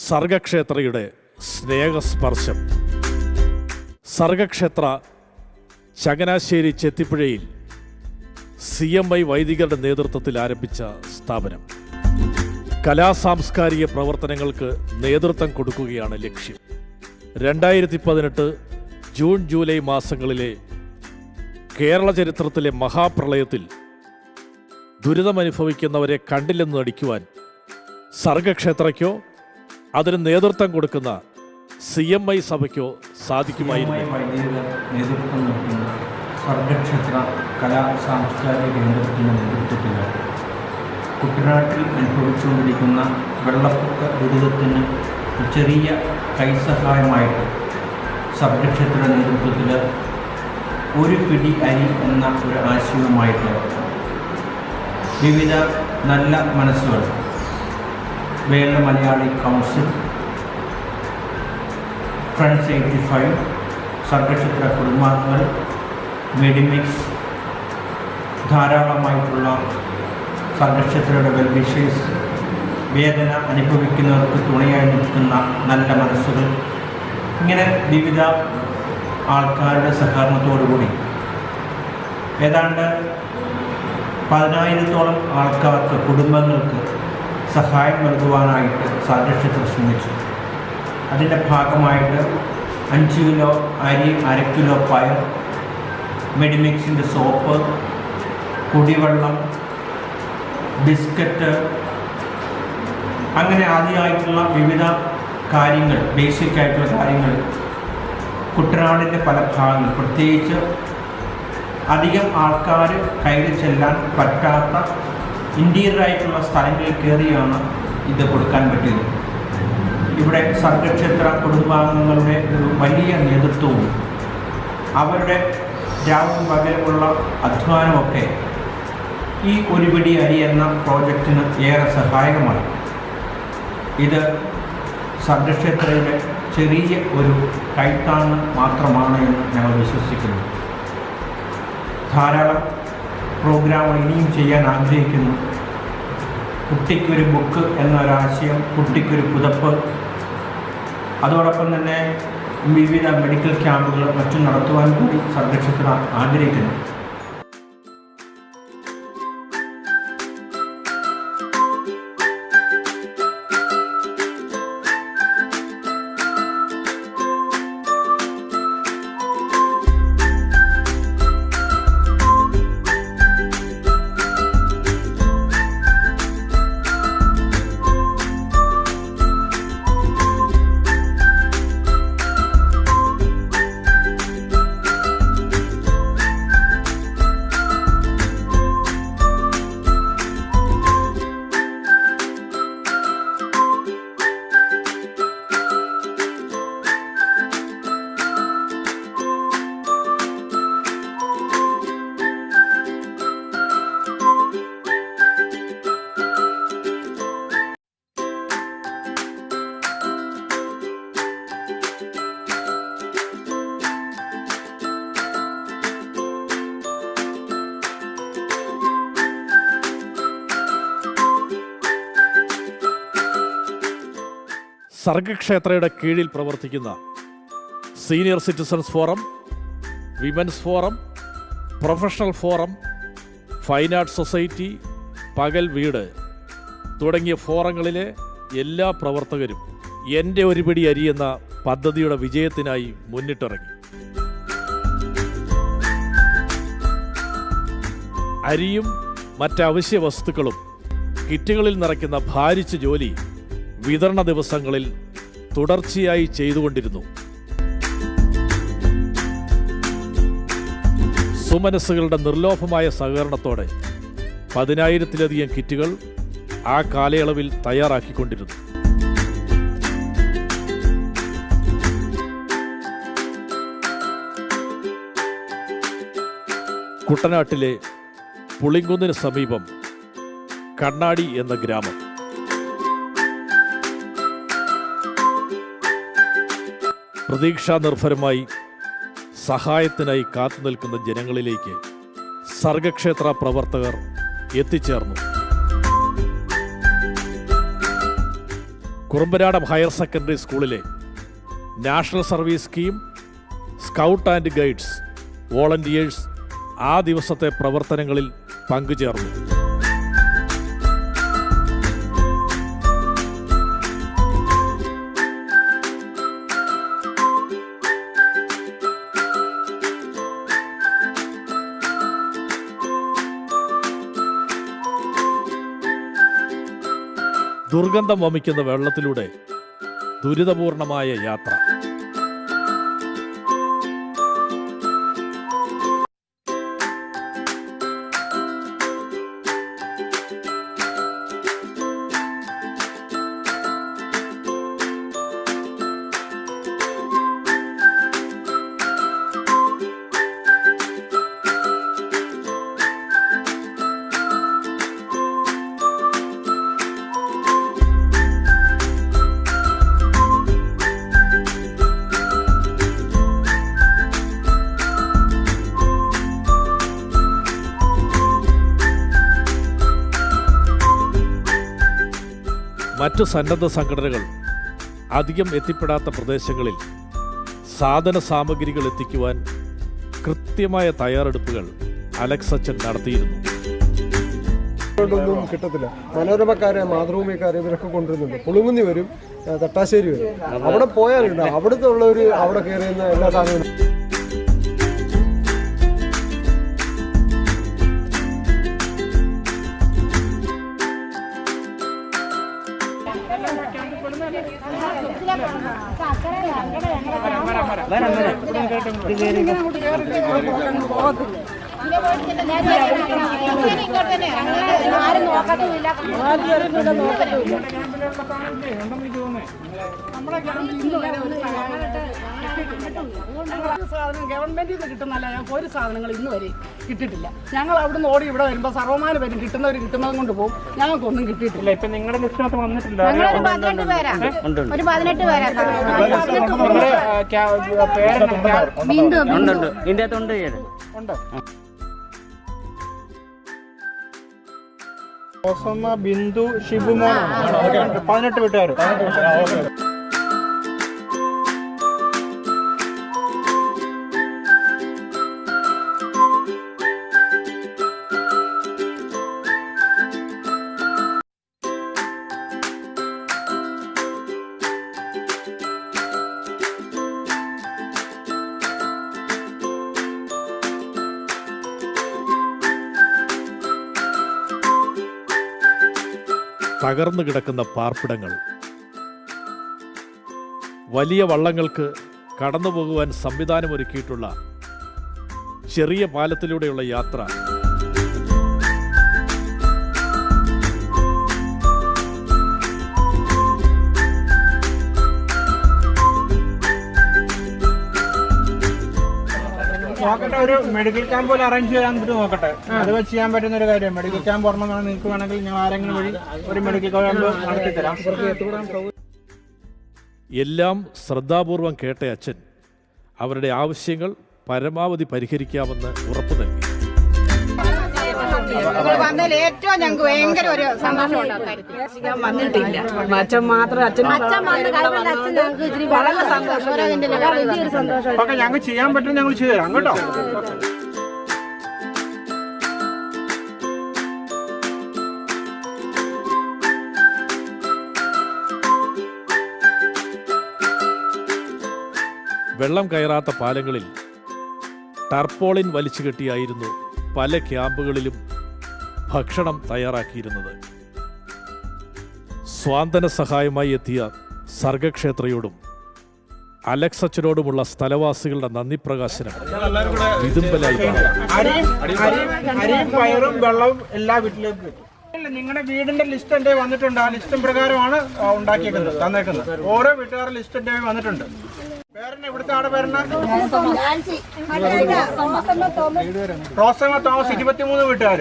സർഗക്ഷേത്രയുടെ സ്നേഹസ്പർശം. Sargakshetra Changanassery ചെത്തിപ്പുഴയിൽ CMI വൈദികരുടെ നേതൃത്വത്തിൽ ആരംഭിച്ച സ്ഥാപനം കലാസാംസ്കാരിക പ്രവർത്തനങ്ങൾക്ക് നേതൃത്വം കൊടുക്കുകയാണ് ലക്ഷ്യം. 2018 ജൂൺ ജൂലൈ മാസങ്ങളിലെ കേരള ചരിത്രത്തിലെ മഹാപ്രളയത്തിൽ ദുരിതമനുഭവിക്കുന്നവരെ കണ്ടില്ലെന്ന് നടിക്കുവാൻ സർഗക്ഷേത്രയ്ക്കോ അതിന് നേതൃത്വം കൊടുക്കുന്ന CMI സഭയ്ക്കോ സാധിക്കുമായിരുന്നു. നേതൃത്വം നൽകുന്ന സർഗക്ഷേത്ര കലാ സാംസ്കാരിക കേന്ദ്രത്തിൻ്റെ നേതൃത്വത്തിൽ കുട്ടനാട്ടിൽ അനുഭവിച്ചുകൊണ്ടിരിക്കുന്ന വെള്ളപ്പൊക്ക ദുരിതത്തിന് ചെറിയ കൈസഹായമായിട്ട് സർഗക്ഷേത്ര നേതൃത്വത്തിൽ ഒരു പിടി അരി എന്ന ഒരു ആശയവുമായിട്ട് വിവിധ നല്ല മനസ്സുകൾ, വേല മലയാളി കൗൺസിൽ, ഫ്രണ്ട്സ് 85, സർഗക്ഷേത്ര കുടുംബാംഗങ്ങൾ, മെഡിമിക്സ്, ധാരാളമായിട്ടുള്ള സർഗക്ഷേത്രയുടെ വെൽവിഷേഴ്സ്, വേദന അനുഭവിക്കുന്നവർക്ക് തുണയായി നിൽക്കുന്ന നല്ല മനസ്സുകൾ, ഇങ്ങനെ വിവിധ ആൾക്കാരുടെ സഹകരണത്തോടുകൂടി ഏതാണ്ട് 10,000-ഓളം ആൾക്കാർക്ക്, കുടുംബങ്ങൾക്ക് സഹായം നൽകുവാനായിട്ട് സർഗക്ഷേത്രം ശ്രമിച്ചു. അതിൻ്റെ ഭാഗമായിട്ട് 5 കിലോ അരി, 1/2 കിലോ പയർ, മെഡിമിക്സിൻ്റെ സോപ്പ്, കുടിവെള്ളം, ബിസ്ക്കറ്റ്, അങ്ങനെ ആദ്യമായിട്ടുള്ള വിവിധ കാര്യങ്ങൾ, ബേസിക്കായിട്ടുള്ള കാര്യങ്ങൾ കുട്ടനാടിൻ്റെ പല ഭാഗങ്ങൾ, പ്രത്യേകിച്ച് അധികം ആൾക്കാർ കയറി ചെല്ലാൻ പറ്റാത്ത ഇൻറ്റീരിയറായിട്ടുള്ള സ്ഥലങ്ങളിൽ കയറിയാണ് ഇത് കൊടുക്കാൻ പറ്റിയത്. ഇവിടെ സർഗക്ഷേത്ര കുടുംബാംഗങ്ങളുടെ ഒരു വലിയ നേതൃത്വവും അവരുടെ രാവും പകലുമുള്ള അധ്വാനമൊക്കെ ഈ ഒരു പിടി അരി എന്ന പ്രോജക്റ്റിന് ഏറെ സഹായകമായി. ഇത് സർഗക്ഷേത്രയുടെ ചെറിയ ഒരു കൈത്താങ്ങ് മാത്രമാണ് എന്ന് ഞങ്ങൾ വിശ്വസിക്കുന്നു. ധാരാളം പ്രോഗ്രാമുകൾ ഇനിയും ചെയ്യാൻ ആഗ്രഹിക്കുന്നു. കുട്ടിക്കൊരു ബുക്ക് എന്നൊരാശയം, കുട്ടിക്കൊരു പുതപ്പ്, അതോടൊപ്പം തന്നെ വിവിധ മെഡിക്കൽ ക്യാമ്പുകൾ മറ്റും നടത്തുവാൻ കൂടി സർഗക്ഷേത്ര ആഗ്രഹിക്കുന്നു. സർഗക്ഷേത്രയുടെ കീഴിൽ പ്രവർത്തിക്കുന്ന senior citizens forum, women's forum, professional forum, fine arts society, പകൽ വീട് തുടങ്ങിയ ഫോറങ്ങളിലെ എല്ലാ പ്രവർത്തകരും എൻ്റെ ഒരു പിടി അരി എന്ന പദ്ധതിയുടെ വിജയത്തിനായി മുന്നിട്ടിറങ്ങി. അരിയും മറ്റവശ്യ വസ്തുക്കളും കിറ്റുകളിൽ നിറയ്ക്കുന്ന ഭാരിച്ച ജോലി വിതരണ ദിവസങ്ങളിൽ തുടർച്ചയായി ചെയ്തുകൊണ്ടിരുന്നു. സുമനസ്സുകളുടെ നിർലോഭമായ സഹകരണത്തോടെ 10,000-ലധികം കിറ്റുകൾ ആ കാലയളവിൽ തയ്യാറാക്കിക്കൊണ്ടിരുന്നു. കുട്ടനാട്ടിലെ പുളിങ്കുന്നിന് സമീപം കണ്ണാടി എന്ന ഗ്രാമം. പ്രതീക്ഷാനിർഭരമായി സഹായത്തിനായി കാത്തുനിൽക്കുന്ന ജനങ്ങളിലേക്ക് സർഗക്ഷേത്ര പ്രവർത്തകർ എത്തിച്ചേർന്നു. കുറുമ്പനാടം ഹയർ സെക്കൻഡറി സ്കൂളിലെ national service scheme, scout and guides volunteers ആ ദിവസത്തെ പ്രവർത്തനങ്ങളിൽ പങ്കുചേർന്നു. ദുർഗന്ധം വമിക്കുന്ന വെള്ളത്തിലൂടെ ദുരിതപൂർണമായ യാത്ര. മറ്റു സന്നദ്ധ സംഘടനകൾ അധികം എത്തിപ്പെടാത്ത പ്രദേശങ്ങളിൽ സാധന സാമഗ്രികൾ എത്തിക്കുവാൻ കൃത്യമായ തയ്യാറെടുപ്പുകൾ അലക്സ് അച്ഛൻ നടത്തിയിരുന്നു. ഒന്നും കിട്ടത്തില്ല. മനോരമക്കാരെ, മാതൃഭൂമിക്കാരെ ഇവരൊക്കെ കൊണ്ടുവരുന്നുണ്ട്. പുളുങ്ങുന്നി വരും, തട്ടാശ്ശേരി വരും. അവിടെ പോയാലുണ്ട് അവിടുത്തെ ഉള്ളവർ അവിടെ കയറിയുന്ന എല്ലാ സാധനവും. ഗവൺമെന്റിൽ നിന്ന് കിട്ടുന്നല്ല, ഞങ്ങൾക്ക് ഒരു സാധനങ്ങൾ ഇന്ന് വരെ കിട്ടിയിട്ടില്ല. ഞങ്ങൾ അവിടുന്ന് ഓടി ഇവിടെ വരുമ്പോൾ സർവ്വമാനം പേരും കിട്ടുന്നവർ കിട്ടുന്നത് കൊണ്ട് പോകും. ഞങ്ങൾക്കൊന്നും കിട്ടിയിട്ടില്ല. ഇപ്പൊ നിങ്ങളുടെ ലിസ്റ്റിനകത്ത് വന്നിട്ടില്ല. ഒരു 18 പേരാ. ബിന്ദു, ഷിബുമോനാണ് 18 വീട്ടുകാർ. തകർന്നു കിടക്കുന്ന പാർപ്പിടങ്ങൾ, വലിയ വള്ളങ്ങൾക്ക് കടന്നുപോകുവാൻ സംവിധാനമൊരുക്കിയിട്ടുള്ള ചെറിയ പാലത്തിലൂടെയുള്ള യാത്ര, നോക്കട്ടെ, ഒരു മെഡിക്കൽ ക്യാമ്പ് പോലെ അറേഞ്ച് ചെയ്യാൻ പറ്റും നോക്കട്ടെ. അത് വെച്ച് ചെയ്യാൻ പറ്റുന്ന ഒരു കാര്യം. മെഡിക്കൽ ക്യാമ്പ് ഓർമ്മ നിങ്ങൾക്ക് വേണമെങ്കിൽ ഞങ്ങൾ ആരെങ്കിലും വഴി ഒരു മെഡിക്കൽ ക്യാമ്പ് നടത്തി തരാം. എല്ലാം ശ്രദ്ധാപൂർവം കേട്ട അച്ഛൻ അവരുടെ ആവശ്യങ്ങൾ പരമാവധി പരിഹരിക്കാമെന്ന് ഉറപ്പു നൽകി. വന്നതിൽ ഏറ്റവും ഞങ്ങൾക്ക് ഭയങ്കര ഒരു സന്തോഷം വന്നിട്ടില്ല. അച്ഛൻ മാത്രം ഓക്കെ, ഞങ്ങൾക്ക് ചെയ്യാൻ പറ്റും, ഞങ്ങൾ ചെയ്തു തരാം കേട്ടോ. വെള്ളം കയറാത്ത പാലങ്ങളിൽ ടർപോളിൻ വലിച്ചു കെട്ടിയായിരുന്നു പല ക്യാമ്പുകളിലും ഭക്ഷണം തയ്യാറാക്കിയിരുന്നത്. സ്വാന്തന സഹായമായി എത്തിയ സർഗക്ഷേത്രയോടും അലക്സ് അച്ഛനോടുമുള്ള സ്ഥലവാസികളുടെ നന്ദി പ്രകാശനം വിതുമ്പലായി. അരിയും പയറും വെള്ളവും എല്ലാ വീട്ടിലേക്കും കിട്ടും. നിങ്ങളുടെ വീടിന്റെ ലിസ്റ്റ് എന്റെ വന്നിട്ടുണ്ട്. ആ ലിസ്റ്റും പ്രകാരമാണ് ഉണ്ടാക്കിയേക്കുന്നത്, തന്നേക്കുന്നത്. ഓരോ വീട്ടുകാരുടെ ലിസ്റ്റ് എന്റെ വന്നിട്ടുണ്ട്. പേരനെ ഇവിടുത്തെ ആടെ പേരനെ റോസമ്മ തോമസ് 23 വീട്ടുകാർ.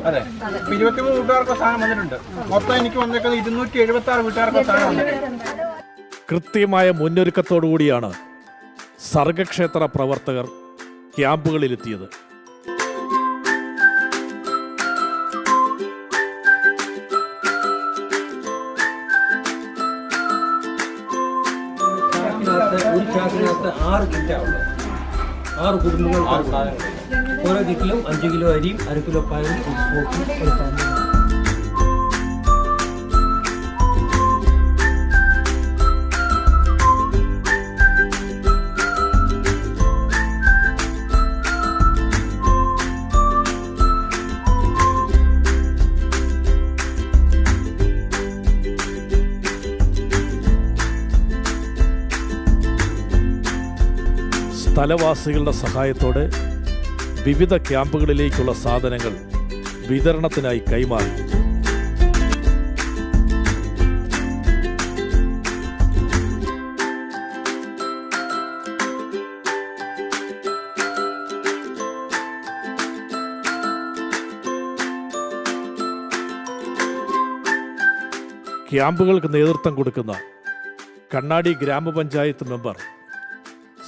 അതെ, 23 വീട്ടുകാർക്ക് സ്ഥാനം വന്നിട്ടുണ്ട്. മൊത്തം എനിക്ക് വന്നേക്കുന്നത് 276 വീട്ടുകാർക്ക് സ്ഥാനം വന്നിട്ടുണ്ട്. കൃത്യമായ മുന്നൊരുക്കത്തോടുകൂടിയാണ് സർഗക്ഷേത്ര പ്രവർത്തകർ ക്യാമ്പുകളിലെത്തിയത്. ഒരു ചാക്കിനകത്ത് 6 കിറ്റാണ് ഉള്ളത്. 6 കുടുംബങ്ങൾ ഓരോ കിറ്റിലും 5 കിലോ അരിയും 1/2 കിലോ പയറും ഉപ്പും. സ്ഥലവാസികളുടെ സഹായത്തോടെ വിവിധ ക്യാമ്പുകളിലേക്കുള്ള സാധനങ്ങൾ വിതരണത്തിനായി കൈമാറി. ക്യാമ്പുകൾക്ക് നേതൃത്വം കൊടുക്കുന്ന കണ്ണാടി ഗ്രാമപഞ്ചായത്ത് മെമ്പർ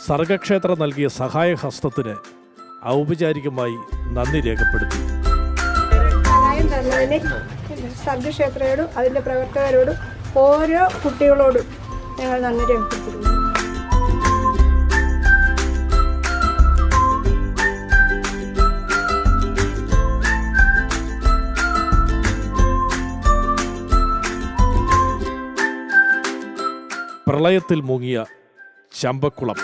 സർഗക്ഷേത്ര നൽകിയ സഹായഹസ്തത്തിന് ഔപചാരികമായി നന്ദി രേഖപ്പെടുത്തി. സഹായം തന്നതിന് സർഗക്ഷേത്രയോടും അതിൻ്റെ പ്രവർത്തകരോടും ഓരോ കുട്ടികളോടും ഞങ്ങൾ നന്ദി രേഖപ്പെടുത്തുന്നു. പ്രളയത്തിൽ മുങ്ങിയ ചമ്പക്കുളം.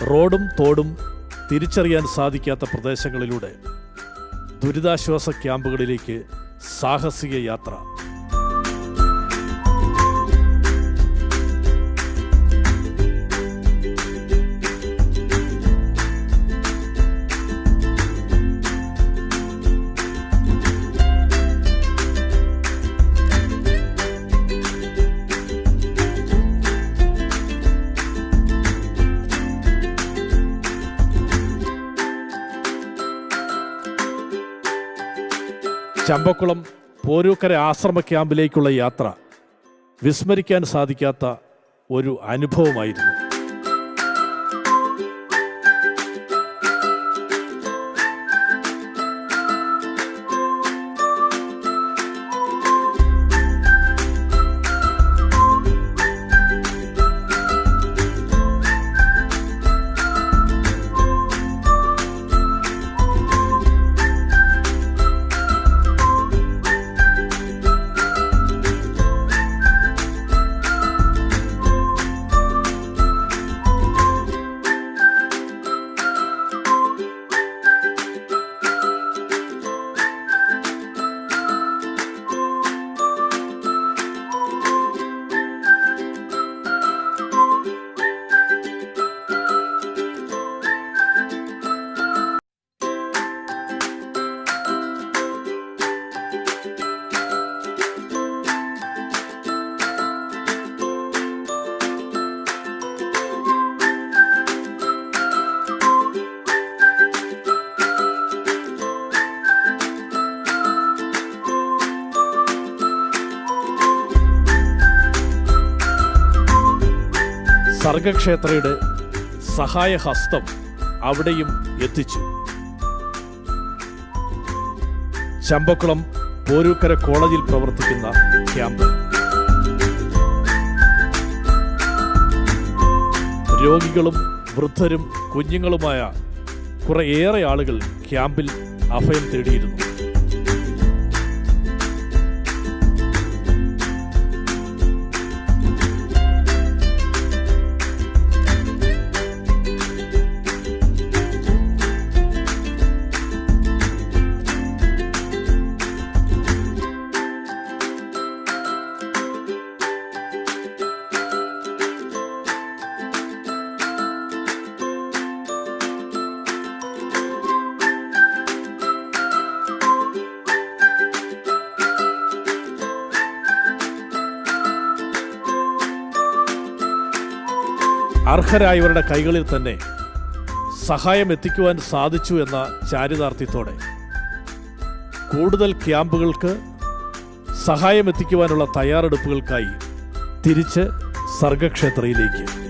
റോഡും തോടും തിരിച്ചറിയാൻ സാധിക്കാത്ത പ്രദേശങ്ങളിലൂടെ ദുരിതാശ്വാസ ക്യാമ്പുകളിലേക്ക് സാഹസിക യാത്ര. ചമ്പക്കുളം പോരൂക്കര ആശ്രമ ക്യാമ്പിലേക്കുള്ള യാത്ര വിസ്മരിക്കാൻ സാധിക്കാത്ത ഒരു അനുഭവമായിരുന്നു. സർഗക്ഷേത്രയുടെ സഹായഹസ്തം അവിടെയും എത്തിച്ചു. ചമ്പക്കുളം പോരൂക്കര കോളേജിൽ പ്രവർത്തിക്കുന്ന ക്യാമ്പ് രോഗികളും വൃദ്ധരും കുഞ്ഞുങ്ങളുമായ കുറേയേറെ ആളുകൾ ക്യാമ്പിൽ അഭയം തേടിയിരുന്നു. അർഹരായവരുടെ കൈകളിൽ തന്നെ സഹായം എത്തിക്കുവാൻ സാധിച്ചു എന്ന ചാരിതാർത്ഥ്യത്തോടെ കൂടുതൽ ക്യാമ്പുകൾക്ക് സഹായം എത്തിക്കുവാനുള്ള തയ്യാറെടുപ്പുകൾക്കായി തിരിച്ച് സർഗക്ഷേത്രയിലേക്ക്